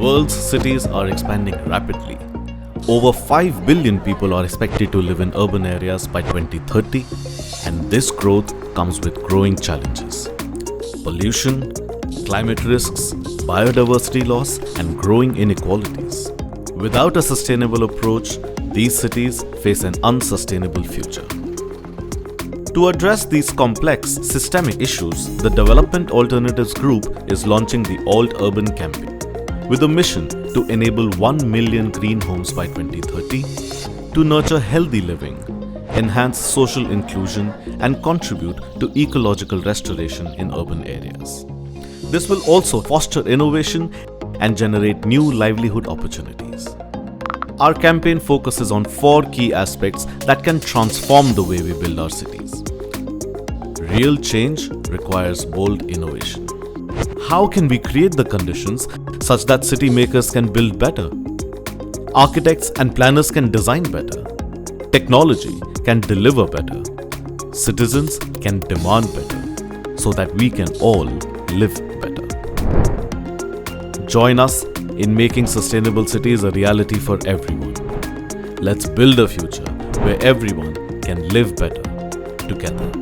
world's cities are expanding rapidly. Over 5 billion people are expected to live in urban areas by 2030, and this growth comes with growing challenges. Pollution, climate risks, biodiversity loss, and growing inequalities. Without a sustainable approach, these cities face an unsustainable future. To address these complex, systemic issues, the Development Alternatives Group is launching the Alt Urban campaign, with a mission to enable 1 million green homes by 2030, to nurture healthy living, enhance social inclusion, and contribute to ecological restoration in urban areas. This will also foster innovation and generate new livelihood opportunities. Our campaign focuses on 4 key aspects that can transform the way we build our cities. Real change requires bold innovation. How can we create the conditions such that city makers can build better? Architects and planners can design better. Technology can deliver better. Citizens can demand better, so that we can all live better. Join us in making sustainable cities a reality for everyone. Let's build a future where everyone can live better together.